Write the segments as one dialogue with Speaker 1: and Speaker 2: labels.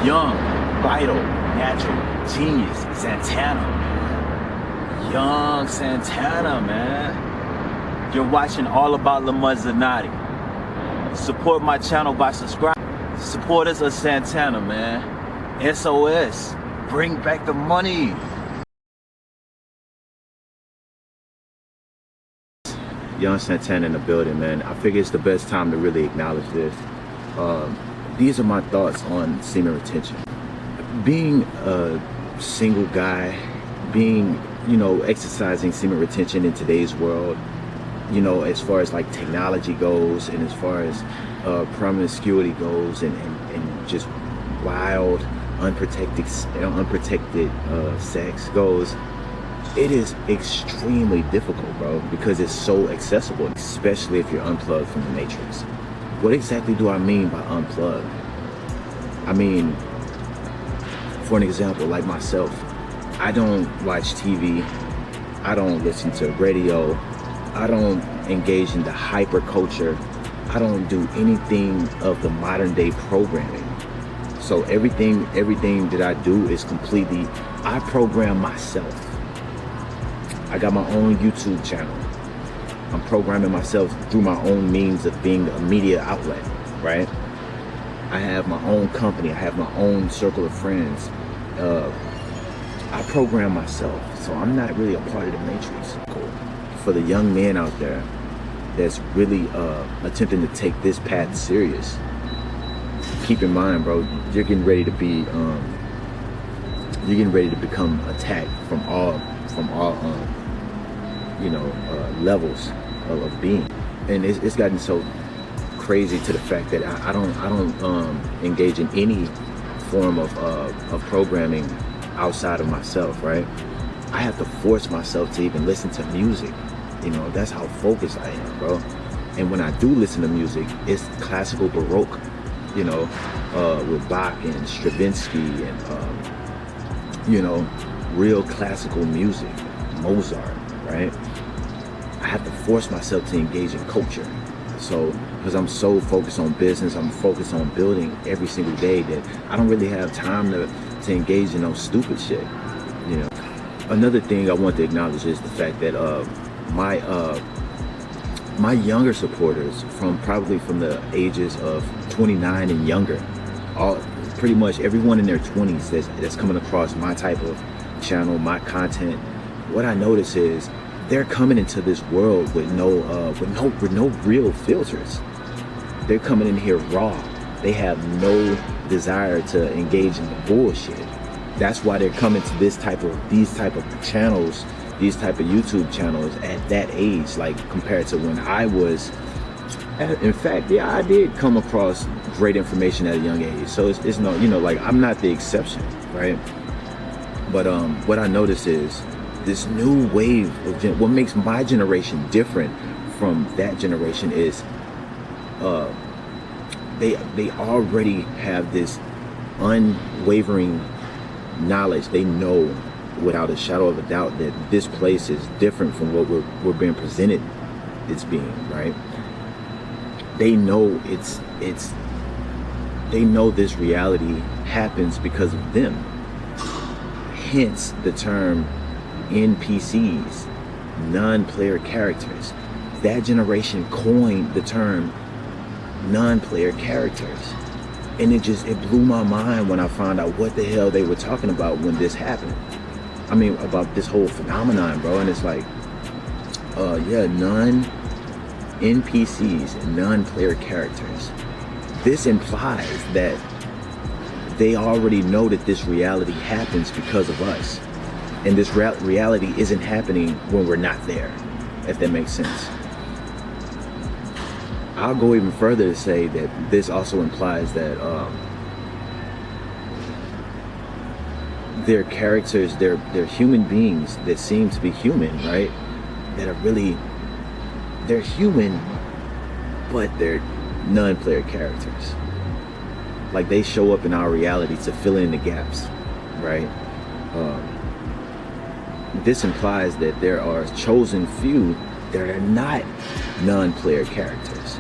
Speaker 1: Young, vital, natural, genius, Santana. Young Santana, man. You're watching All About Lamar Zanotti. Support my channel by subscribing. Supporters of Santana, man. SOS. Bring back the money. Young Santana in the building, man. I figure it's the best time to really acknowledge this. These are my thoughts on semen retention. Being a single guy, exercising semen retention in today's world, as far as like technology goes, and as far as promiscuity goes, and just wild, unprotected sex goes, it is extremely difficult, bro, because it's so accessible, especially if you're unplugged from the matrix. What exactly do I mean by unplugged? I mean, for an example, like myself, I don't watch TV, I don't listen to radio, I don't engage in the hyper culture, I don't do anything of the modern day programming. So everything that I do is completely, I program myself. I got my own YouTube channel. I'm programming myself through my own means of being a media outlet, right? I have my own company. I have my own circle of friends. I program myself, so I'm not really a part of the matrix. Cool. For the young man out there that's really attempting to take this path serious, keep in mind, bro, you're getting ready to be, you're getting ready to become attacked from all levels of being, and it's gotten so crazy to the fact that I don't engage in any form of programming outside of myself, right? I have to force myself to even listen to music. That's how focused I am, bro. And when I do listen to music, it's classical Baroque, with Bach and Stravinsky and real classical music, Mozart, right? I have to force myself to engage in culture. So, because I'm so focused on business, I'm focused on building every single day, that I don't really have time to engage in no stupid shit, Another thing I want to acknowledge is the fact that my younger supporters, probably from the ages of 29 and younger, pretty much everyone in their 20s that's coming across my type of channel, my content, what I notice is they're coming into this world with no real filters. They're coming in here raw. They have no desire to engage in the bullshit. That's why they're coming to these type of channels, these type of YouTube channels at that age, like compared to when I was. In fact, yeah, I did come across great information at a young age. So it's no, I'm not the exception, right? But what I notice is this new wave of what makes my generation different from that generation is they already have this unwavering knowledge. They know without a shadow of a doubt that this place is different from what we're being presented it's being, right? They know they know this reality happens because of them. Hence the term NPCs, non-player characters. That generation coined the term non-player characters, and it blew my mind when I found out what the hell they were talking about when this happened. I mean, about this whole phenomenon, bro. And it's like, non-NPCs, non-player characters. This implies that they already know that this reality happens because of us. And this reality isn't happening when we're not there, if that makes sense. I'll go even further to say that this also implies that they're characters, they're human beings that seem to be human, right? That are really, they're human, but they're non-player characters. Like they show up in our reality to fill in the gaps, right? This implies that there are chosen few that are not non-player characters.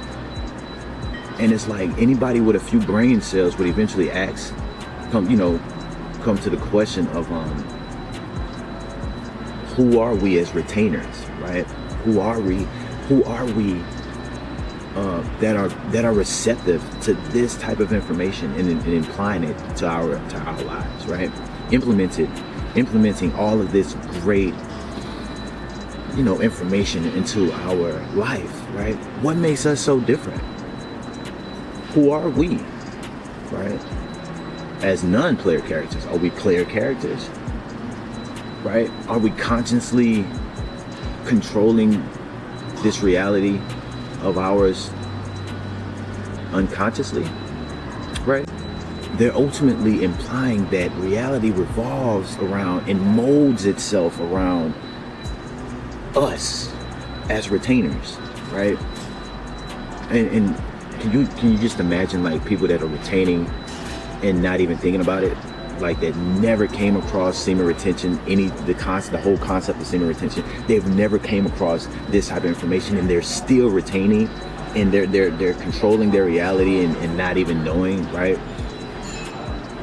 Speaker 1: And it's like anybody with a few brain cells would eventually ask come to the question of who are we as retainers, right? Who are we that are receptive to this type of information and applying it to our lives, right? Implementing all of this great information into our life, right? What makes us so different? Who are we, right? As non-player characters, are we player characters, right? Are we consciously controlling this reality of ours unconsciously, right? They're ultimately implying that reality revolves around and molds itself around us as retainers, right? And can you just imagine like people that are retaining and not even thinking about it, like that never came across semen retention, the whole concept of semen retention. They've never came across this type of information, and they're still retaining, and they're controlling their reality and not even knowing, right?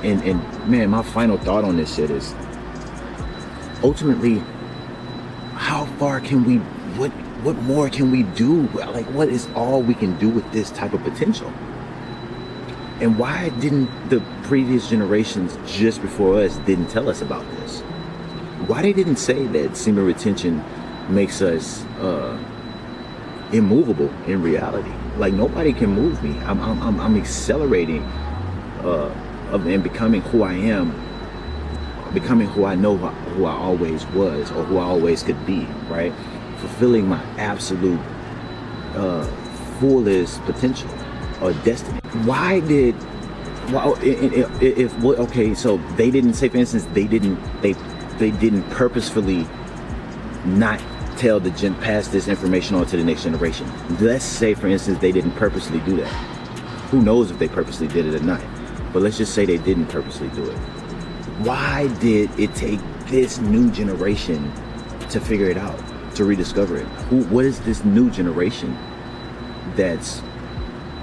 Speaker 1: And man, my final thought on this shit is ultimately, how far can we, what more can we do? Like, what is all we can do with this type of potential? And why didn't the previous generations just before us didn't tell us about this? Why they didn't say that semen retention makes us immovable in reality? Like, nobody can move me. I'm accelerating and becoming who I am, becoming who I know who I always was, or who I always could be, right? Fulfilling my absolute fullest potential or destiny. Okay, so they didn't say, for instance, they didn't purposefully not pass this information on to the next generation. Let's say, for instance, they didn't purposely do that. Who knows if they purposely did it or not? But let's just say they didn't purposely do it. Why did it take this new generation to figure it out, to rediscover it? What is this new generation that's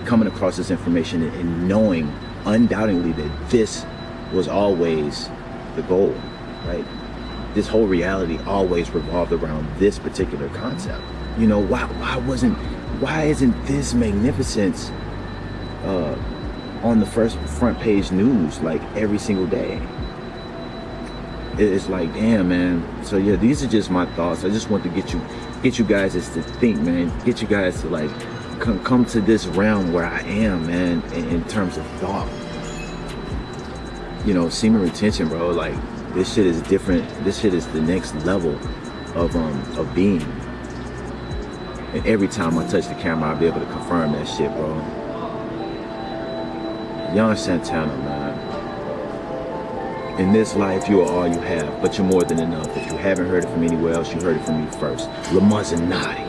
Speaker 1: coming across this information and knowing undoubtedly that this was always the goal, right? This whole reality always revolved around this particular concept. Why isn't this magnificence on the front page news like every single day? It's like, damn, man. So yeah, these are just my thoughts. I just want to get you guys to think, man. Get you guys to like come to this realm where I am, man, in terms of thought. Semen retention, bro. Like, this shit is different. This shit is the next level of being. And every time I touch the camera, I'll be able to confirm that shit, bro. Young Santana, man. In this life, you are all you have, but you're more than enough. If you haven't heard it from anywhere else, you heard it from me first. Lamazanati.